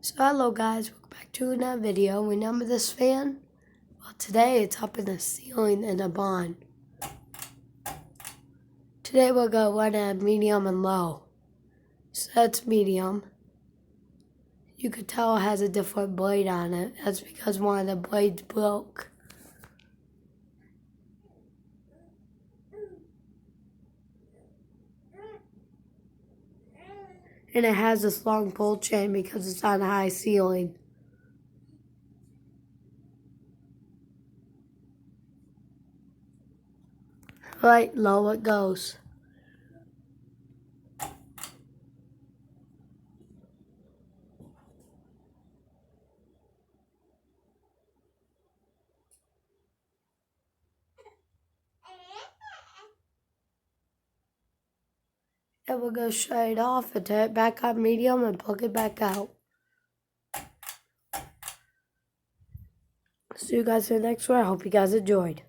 So hello guys, welcome back to another video. Remember this fan? Well, today it's up in the ceiling in a barn. Today we're going to run at medium and low. So that's medium. You could tell it has a different blade on it. That's because one of the blades broke. And it has this long pull chain because it's on a high ceiling. Right, low it goes. And we'll go straight off and turn it back on medium and plug it back out. See you guys in the next one. I hope you guys enjoyed.